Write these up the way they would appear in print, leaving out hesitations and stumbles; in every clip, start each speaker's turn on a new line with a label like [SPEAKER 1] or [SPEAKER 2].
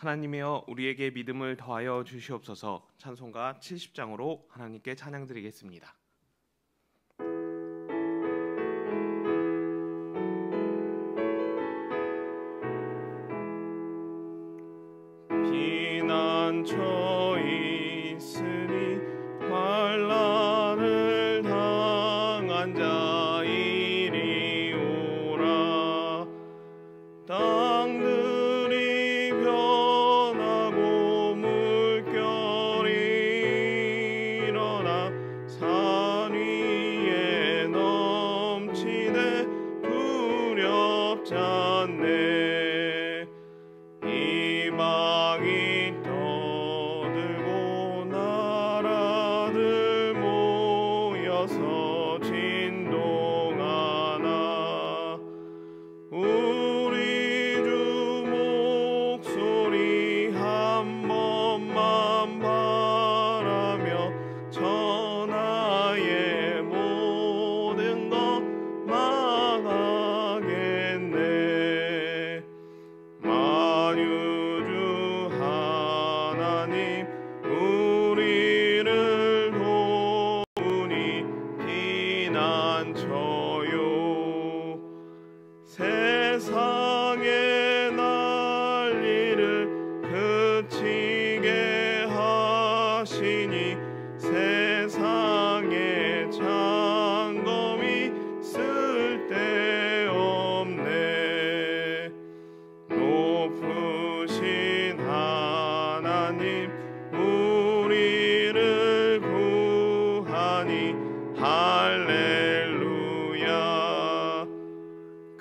[SPEAKER 1] 하나님이여 우리에게 믿음을 더하여 주시옵소서. 찬송가 70장으로 하나님께 찬양드리겠습니다. 피난처 있으니 환난을 당한 자 이리 오라. 땅들이 변하고 물결이 일어나 산 위에 넘치네 두렵지 않네. 이방이 떠들고 나라들 모여서 진동하나. 우리 주 목소리 한 번만 바라며 천하의 모든 것 망하겠네. 만유주 하나님 우리를 도우니 피난처요. 세상의 난리를 그치게 하시니 세상의 장검이 쓸데없네. 높으신 하나님 우리를 구하니 할렐루야.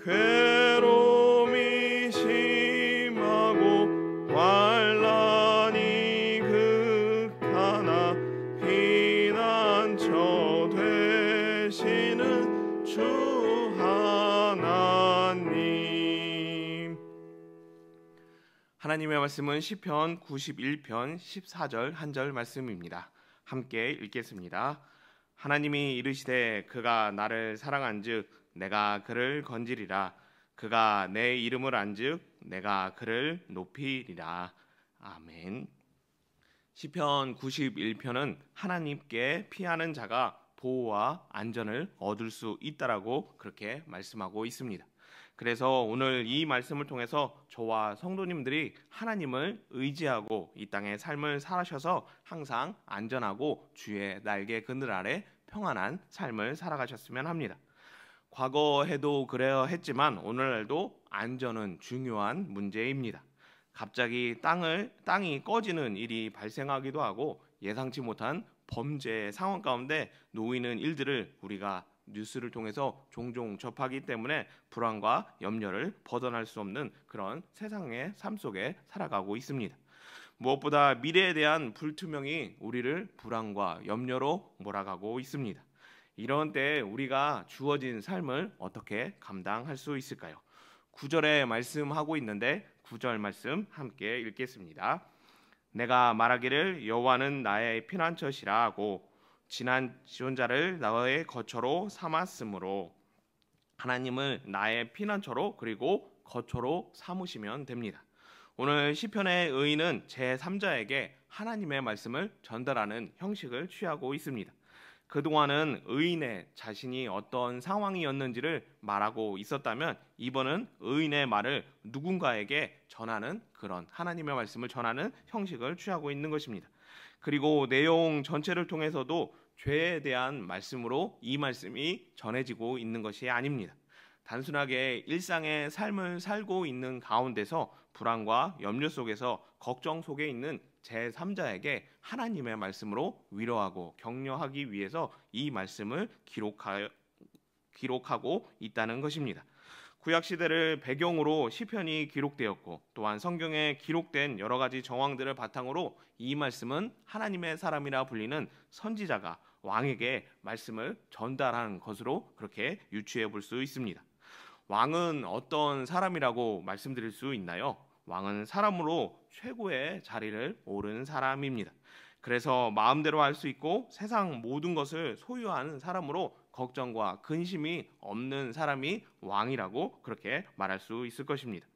[SPEAKER 1] 괴로움이 심하고 환난이 극하나 피난처 되시는 주 하나님. 하나님의 말씀은 시편 91편 14절 1절 말씀입니다. 함께 읽겠습니다. 하나님이 이르시되 그가 나를 사랑한즉 내가 그를 건지리라. 그가 내 이름을 안즉 내가 그를 높이리라. 아멘. 시편 91편은 하나님께 피하는 자가 보호와 안전을 얻을 수 있다라고 그렇게 말씀하고 있습니다. 그래서 오늘 이 말씀을 통해서 저와 성도님들이 하나님을 의지하고 이 땅의 삶을 살아셔서 항상 안전하고 주의 날개 그늘 아래 평안한 삶을 살아가셨으면 합니다. 과거에도 그래야 했지만 오늘날도 안전은 중요한 문제입니다. 갑자기 땅이 꺼지는 일이 발생하기도 하고 예상치 못한 범죄 상황 가운데 놓이는 일들을 우리가 뉴스를 통해서 종종 접하기 때문에 불안과 염려를 벗어날 수 없는 그런 세상의 삶 속에 살아가고 있습니다. 무엇보다 미래에 대한 불투명이 우리를 불안과 염려로 몰아가고 있습니다. 이런 때에 우리가 주어진 삶을 어떻게 감당할 수 있을까요? 9절에 말씀하고 있는데 9절 말씀 함께 읽겠습니다. 내가 말하기를 여호와는 나의 피난처시라 하고 지난 지존자를 나의 거처로 삼았으므로 하나님을 나의 피난처로 그리고 거처로 삼으시면 됩니다. 오늘 시편의 의인은 제3자에게 하나님의 말씀을 전달하는 형식을 취하고 있습니다. 그동안은 의인의 자신이 어떤 상황이었는지를 말하고 있었다면 이번은 의인의 말을 누군가에게 전하는 그런 하나님의 말씀을 전하는 형식을 취하고 있는 것입니다. 그리고 내용 전체를 통해서도 죄에 대한 말씀으로 이 말씀이 전해지고 있는 것이 아닙니다. 단순하게 일상의 삶을 살고 있는 가운데서 불안과 염려 속에서 걱정 속에 있는 제3자에게 하나님의 말씀으로 위로하고 격려하기 위해서 이 말씀을 기록하고 있다는 것입니다. 구약시대를 배경으로 시편이 기록되었고 또한 성경에 기록된 여러 가지 정황들을 바탕으로 이 말씀은 하나님의 사람이라 불리는 선지자가 왕에게 말씀을 전달한 것으로 그렇게 유추해 볼 수 있습니다. 왕은 어떤 사람이라고 말씀드릴 수 있나요? 왕은 사람으로 최고의 자리를 오른 사람입니다. 그래서 마음대로 할 수 있고 세상 모든 것을 소유하는 사람으로 걱정과 근심이 없는 사람이 왕이라고 그렇게 말할 수 있을 것입니다.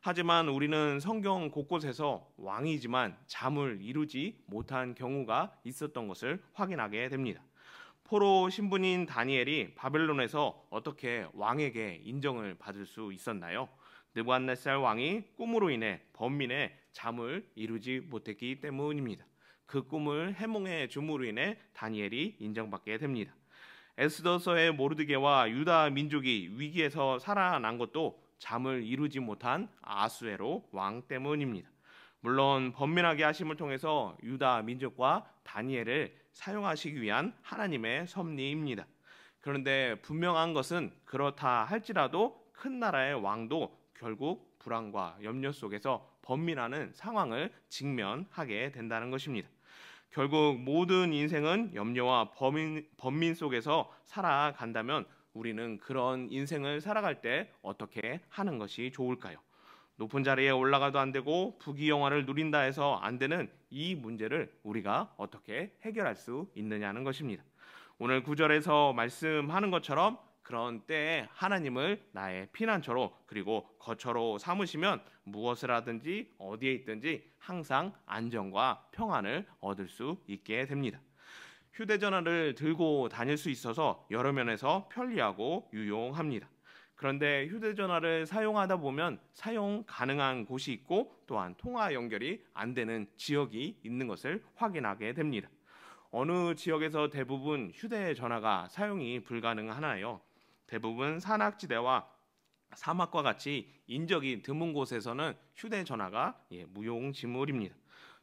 [SPEAKER 1] 하지만 우리는 성경 곳곳에서 왕이지만 잠을 이루지 못한 경우가 있었던 것을 확인하게 됩니다. 포로 신분인 다니엘이 바벨론에서 어떻게 왕에게 인정을 받을 수 있었나요? 느부갓네살 왕이 꿈으로 인해 범민의 잠을 이루지 못했기 때문입니다. 그 꿈을 해몽해 줌으로 인해 다니엘이 인정받게 됩니다. 에스더서의 모르드게와 유다 민족이 위기에서 살아난 것도 잠을 이루지 못한 아수에로 왕 때문입니다. 물론 번민하게 하심을 통해서 유다 민족과 다니엘을 사용하시기 위한 하나님의 섭리입니다. 그런데 분명한 것은 그렇다 할지라도 큰 나라의 왕도 결국 불안과 염려 속에서 번민하는 상황을 직면하게 된다는 것입니다. 결국 모든 인생은 염려와 번민 속에서 살아간다면 우리는 그런 인생을 살아갈 때 어떻게 하는 것이 좋을까요? 높은 자리에 올라가도 안 되고 부귀영화를 누린다 해서 안 되는 이 문제를 우리가 어떻게 해결할 수 있느냐는 것입니다. 오늘 9절에서 말씀하는 것처럼 그런 때에 하나님을 나의 피난처로 그리고 거처로 삼으시면 무엇을 하든지 어디에 있든지 항상 안정과 평안을 얻을 수 있게 됩니다. 휴대전화를 들고 다닐 수 있어서 여러 면에서 편리하고 유용합니다. 그런데 휴대전화를 사용하다 보면 사용 가능한 곳이 있고 또한 통화 연결이 안 되는 지역이 있는 것을 확인하게 됩니다. 어느 지역에서 대부분 휴대전화가 사용이 불가능하나요? 대부분 산악지대와 사막과 같이 인적이 드문 곳에서는 휴대전화가 무용지물입니다.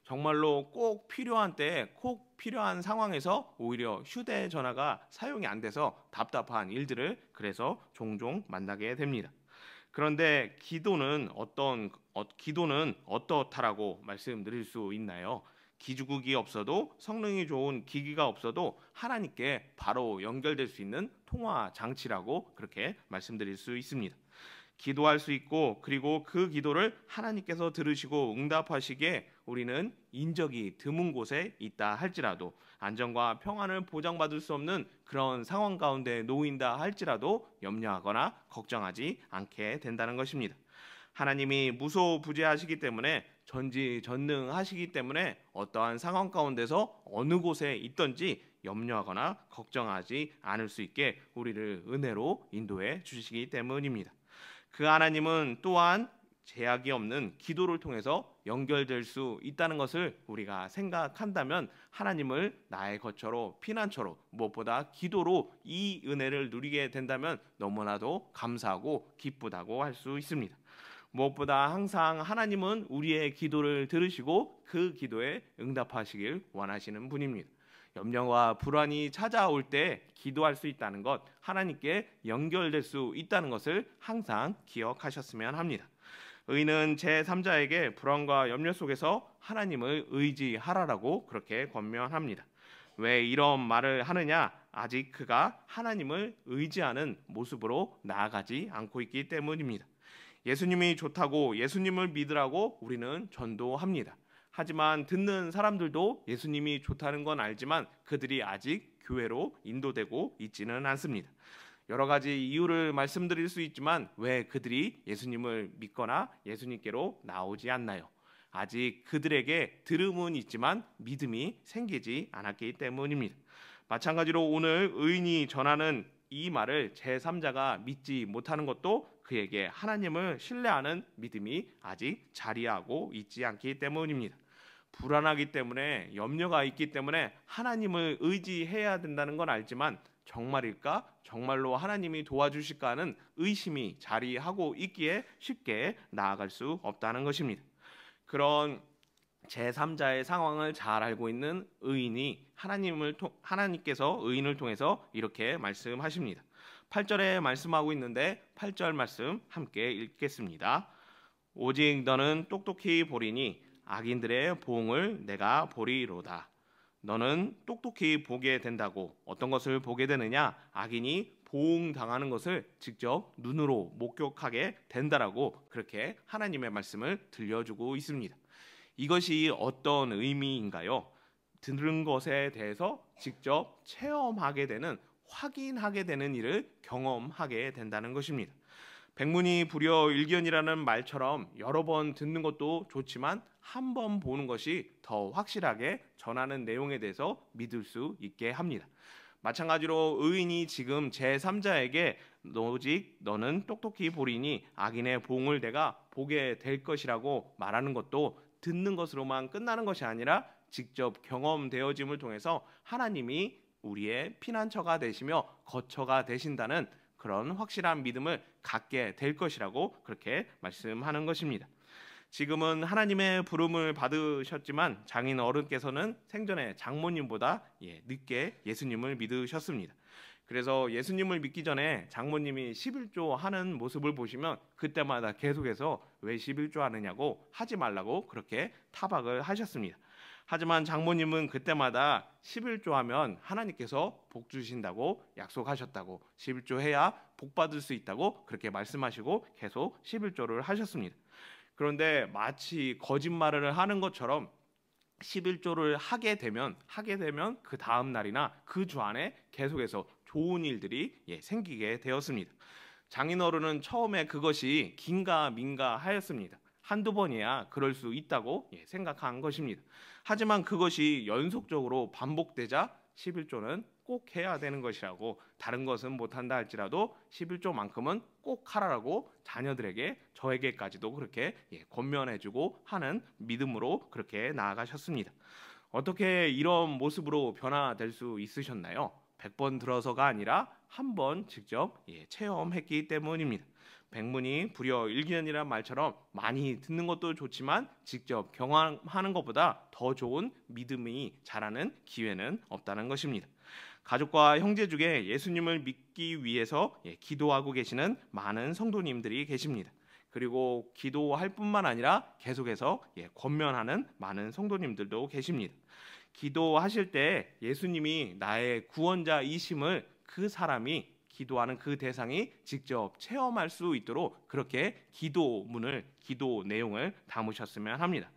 [SPEAKER 1] 정말로 꼭 필요한 때에 꼭 필요한 상황에서 오히려 휴대전화가 사용이 안 돼서 답답한 일들을 그래서 종종 만나게 됩니다. 그런데 기도는 어떻다라고 말씀드릴 수 있나요? 기주국이 없어도 성능이 좋은 기기가 없어도 하나님께 바로 연결될 수 있는 통화 장치라고 그렇게 말씀드릴 수 있습니다. 기도할 수 있고 그리고 그 기도를 하나님께서 들으시고 응답하시기에 우리는 인적이 드문 곳에 있다 할지라도 안정과 평안을 보장받을 수 없는 그런 상황 가운데 놓인다 할지라도 염려하거나 걱정하지 않게 된다는 것입니다. 하나님이 무소부재하시기 때문에 전지전능하시기 때문에 어떠한 상황 가운데서 어느 곳에 있든지 염려하거나 걱정하지 않을 수 있게 우리를 은혜로 인도해 주시기 때문입니다. 그 하나님은 또한 제약이 없는 기도를 통해서 연결될 수 있다는 것을 우리가 생각한다면 하나님을 나의 거처로 피난처로 무엇보다 기도로 이 은혜를 누리게 된다면 너무나도 감사하고 기쁘다고 할 수 있습니다. 무엇보다 항상 하나님은 우리의 기도를 들으시고 그 기도에 응답하시길 원하시는 분입니다. 염려와 불안이 찾아올 때 기도할 수 있다는 것, 하나님께 연결될 수 있다는 것을 항상 기억하셨으면 합니다. 의인은 제3자에게 불안과 염려 속에서 하나님을 의지하라라고 그렇게 권면합니다. 왜 이런 말을 하느냐? 아직 그가 하나님을 의지하는 모습으로 나아가지 않고 있기 때문입니다. 예수님이 좋다고 예수님을 믿으라고 우리는 전도합니다. 하지만 듣는 사람들도 예수님이 좋다는 건 알지만 그들이 아직 교회로 인도되고 있지는 않습니다. 여러 가지 이유를 말씀드릴 수 있지만 왜 그들이 예수님을 믿거나 예수님께로 나오지 않나요? 아직 그들에게 들음은 있지만 믿음이 생기지 않았기 때문입니다. 마찬가지로 오늘 의인이 전하는 이 말을 제3자가 믿지 못하는 것도 그에게 하나님을 신뢰하는 믿음이 아직 자리하고 있지 않기 때문입니다. 불안하기 때문에 염려가 있기 때문에 하나님을 의지해야 된다는 건 알지만 정말일까? 정말로 하나님이 도와주실까 하는 의심이 자리하고 있기에 쉽게 나아갈 수 없다는 것입니다. 그런 제3자의 상황을 잘 알고 있는 의인이 하나님께서 의인을 통해서 이렇게 말씀하십니다. 8절에 말씀하고 있는데 8절 말씀 함께 읽겠습니다. 오직 너는 똑똑히 보리니 악인들의 보응을 내가 보리로다. 너는 똑똑히 보게 된다고 어떤 것을 보게 되느냐? 악인이 보응당하는 것을 직접 눈으로 목격하게 된다라고 그렇게 하나님의 말씀을 들려주고 있습니다. 이것이 어떤 의미인가요? 들은 것에 대해서 직접 체험하게 되는 확인하게 되는 일을 경험하게 된다는 것입니다. 백문이 불여일견이라는 말처럼 여러 번 듣는 것도 좋지만 한 번 보는 것이 더 확실하게 전하는 내용에 대해서 믿을 수 있게 합니다. 마찬가지로 의인이 지금 제3자에게 오직 너는 똑똑히 보리니 악인의 봉을 내가 보게 될 것이라고 말하는 것도 듣는 것으로만 끝나는 것이 아니라 직접 경험되어짐을 통해서 하나님이 우리의 피난처가 되시며 거처가 되신다는 그런 확실한 믿음을 갖게 될 것이라고 그렇게 말씀하는 것입니다. 지금은 하나님의 부름을 받으셨지만 장인 어른께서는 생전에 장모님보다 늦게 예수님을 믿으셨습니다. 그래서 예수님을 믿기 전에 장모님이 11조 하는 모습을 보시면 그때마다 계속해서 왜 11조 하느냐고 하지 말라고 그렇게 타박을 하셨습니다. 하지만 장모님은 그때마다 11조 하면 하나님께서 복 주신다고 약속하셨다고 11조 해야 복 받을 수 있다고 그렇게 말씀하시고 계속 11조를 하셨습니다. 그런데 마치 거짓말을 하는 것처럼 11조를 하게 되면 그 다음 날이나 그 주 안에 계속해서 좋은 일들이 생기게 되었습니다. 장인어른은 처음에 그것이 긴가민가 하였습니다. 한두 번이야 그럴 수 있다고 생각한 것입니다. 하지만 그것이 연속적으로 반복되자 11조는 꼭 해야 되는 것이라고, 다른 것은 못한다 할지라도 11조만큼은 꼭 하라고 자녀들에게, 저에게까지도 그렇게 권면해주고 하는 믿음으로 그렇게 나아가셨습니다. 어떻게 이런 모습으로 변화될 수 있으셨나요? 100번 들어서가 아니라 한 번 직접 체험했기 때문입니다. 백문이 불여일견이란 말처럼 많이 듣는 것도 좋지만 직접 경험하는 것보다 더 좋은 믿음이 자라는 기회는 없다는 것입니다. 가족과 형제 중에 예수님을 믿기 위해서 기도하고 계시는 많은 성도님들이 계십니다. 그리고 기도할 뿐만 아니라 계속해서 권면하는 많은 성도님들도 계십니다. 기도하실 때 예수님이 나의 구원자이심을 그 사람이, 기도하는 그 대상이 직접 체험할 수 있도록 그렇게 기도문을, 기도 내용을 담으셨으면 합니다.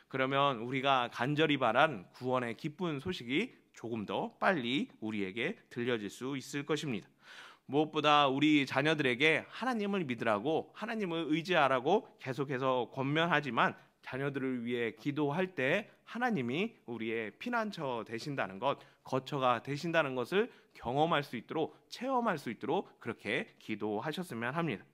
[SPEAKER 1] 그러면 우리가 간절히 바란 구원의 기쁜 소식이 조금 더 빨리 우리에게 들려질 수 있을 것입니다. 무엇보다 우리 자녀들에게 하나님을 믿으라고, 하나님을 의지하라고 계속해서 권면하지만 자녀들을 위해 기도할 때 하나님이 우리의 피난처 되신다는 것, 거처가 되신다는 것을 경험할 수 있도록, 체험할 수 있도록 그렇게 기도하셨으면 합니다.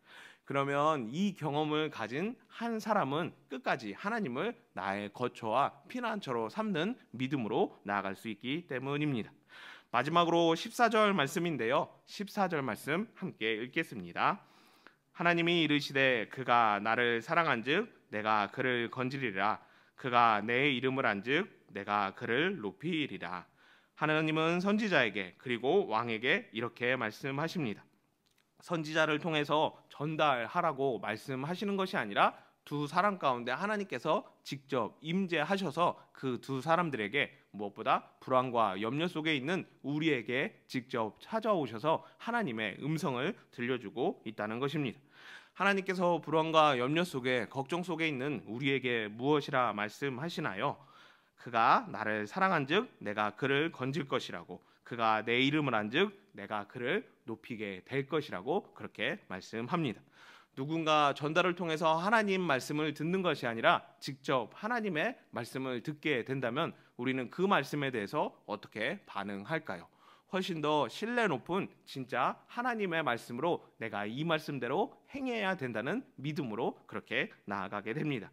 [SPEAKER 1] 그러면 이 경험을 가진 한 사람은 끝까지 하나님을 나의 거처와 피난처로 삼는 믿음으로 나아갈 수 있기 때문입니다. 마지막으로 14절 말씀인데요. 14절 말씀 함께 읽겠습니다. 하나님이 이르시되 그가 나를 사랑한즉 내가 그를 건지리라. 그가 내 이름을 안즉 내가 그를 높이리라. 하나님은 선지자에게 그리고 왕에게 이렇게 말씀하십니다. 선지자를 통해서 전달하라고 말씀하시는 것이 아니라 두 사람 가운데 하나님께서 직접 임재하셔서 그 두 사람들에게 무엇보다 불안과 염려 속에 있는 우리에게 직접 찾아오셔서 하나님의 음성을 들려주고 있다는 것입니다. 하나님께서 불안과 염려 속에, 걱정 속에 있는 우리에게 무엇이라 말씀하시나요? 그가 나를 사랑한즉 내가 그를 건질 것이라고, 그가 내 이름을 안즉 내가 그를 높이게 될 것이라고 그렇게 말씀합니다. 누군가 전달을 통해서 하나님 말씀을 듣는 것이 아니라 직접 하나님의 말씀을 듣게 된다면 우리는 그 말씀에 대해서 어떻게 반응할까요? 훨씬 더 신뢰 높은 진짜 하나님의 말씀으로 내가 이 말씀대로 행해야 된다는 믿음으로 그렇게 나아가게 됩니다.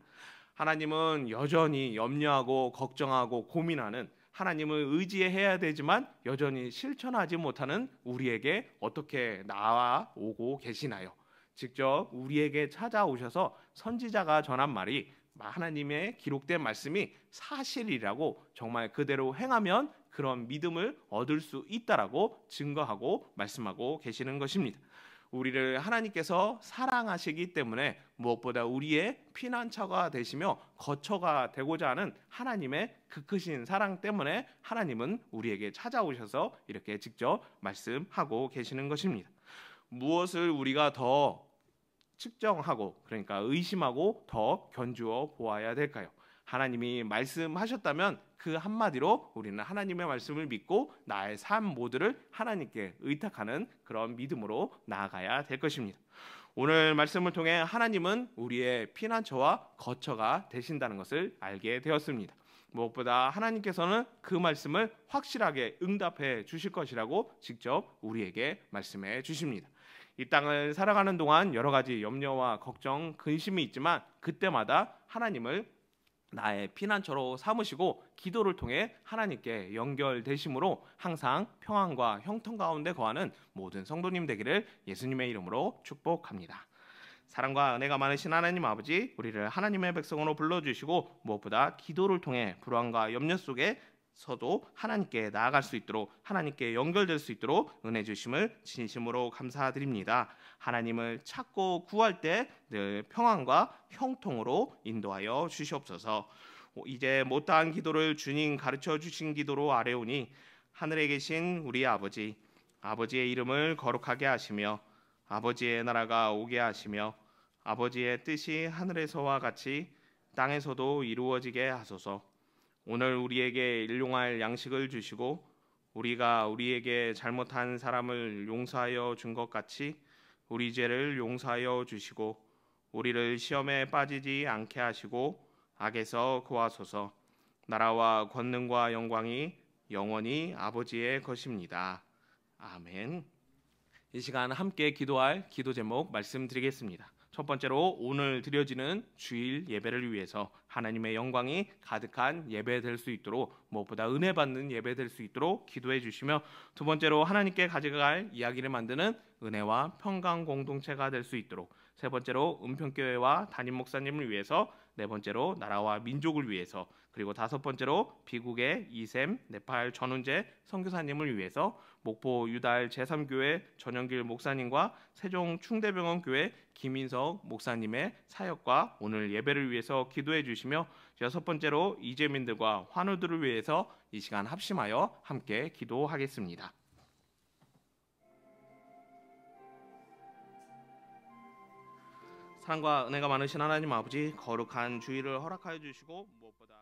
[SPEAKER 1] 하나님은 여전히 염려하고 걱정하고 고민하는, 하나님을 의지해야 되지만 여전히 실천하지 못하는 우리에게 어떻게 나아오고 계시나요? 직접 우리에게 찾아오셔서 선지자가 전한 말이, 하나님의 기록된 말씀이 사실이라고, 정말 그대로 행하면 그런 믿음을 얻을 수 있다라고 증거하고 말씀하고 계시는 것입니다. 우리를 하나님께서 사랑하시기 때문에 무엇보다 우리의 피난처가 되시며 거처가 되고자 하는 하나님의 그 크신 사랑 때문에 하나님은 우리에게 찾아오셔서 이렇게 직접 말씀하고 계시는 것입니다. 무엇을 우리가 더 측정하고, 그러니까 의심하고 더 견주어 보아야 될까요? 하나님이 말씀하셨다면 그 한마디로 우리는 하나님의 말씀을 믿고 나의 삶 모두를 하나님께 의탁하는 그런 믿음으로 나아가야 될 것입니다. 오늘 말씀을 통해 하나님은 우리의 피난처와 거처가 되신다는 것을 알게 되었습니다. 무엇보다 하나님께서는 그 말씀을 확실하게 응답해 주실 것이라고 직접 우리에게 말씀해 주십니다. 이 땅을 살아가는 동안 여러 가지 염려와 걱정, 근심이 있지만 그때마다 하나님을 나의 피난처로 삼으시고 기도를 통해 하나님께 연결되심으로 항상 평안과 형통 가운데 거하는 모든 성도님 되기를 예수님의 이름으로 축복합니다. 사랑과 은혜가 많으신 하나님 아버지, 우리를 하나님의 백성으로 불러주시고 무엇보다 기도를 통해 불안과 염려 속에서도 하나님께 나아갈 수 있도록, 하나님께 연결될 수 있도록 은혜 주심을 진심으로 감사드립니다. 하나님을 찾고 구할 때 늘 평안과 형통으로 인도하여 주시옵소서. 이제 못다한 기도를 주님 가르쳐 주신 기도로 아뢰오니 하늘에 계신 우리 아버지, 아버지의 이름을 거룩하게 하시며 아버지의 나라가 오게 하시며 아버지의 뜻이 하늘에서와 같이 땅에서도 이루어지게 하소서. 오늘 우리에게 일용할 양식을 주시고 우리가 우리에게 잘못한 사람을 용서하여 준 것 같이 우리 죄를 용서하여 주시고 우리를 시험에 빠지지 않게 하시고 악에서 구하소서. 나라와 권능과 영광이 영원히 아버지의 것입니다. 아멘. 이 시간 함께 기도할 기도 제목 말씀드리겠습니다. 첫 번째로 오늘 드려지는 주일 예배를 위해서 하나님의 영광이 가득한 예배 될 수 있도록, 무엇보다 은혜 받는 예배 될 수 있도록 기도해 주시며, 두 번째로 하나님께 가져갈 이야기를 만드는 은혜와 평강 공동체가 될 수 있도록, 세 번째로 은평교회와 담임 목사님을 위해서, 네 번째로 나라와 민족을 위해서, 그리고 다섯 번째로 비국의 이샘 네팔 전훈재 선교사님을 위해서 목포 유달 제3교회 전영길 목사님과 세종 충대병원 교회 김인석 목사님의 사역과 오늘 예배를 위해서 기도해 주시며, 여섯 번째로 이재민들과 환우들을 위해서 이 시간 합심하여 함께 기도하겠습니다. 사랑과 은혜가 많으신 하나님 아버지, 거룩한 주일을 허락하여 주시고 무엇보다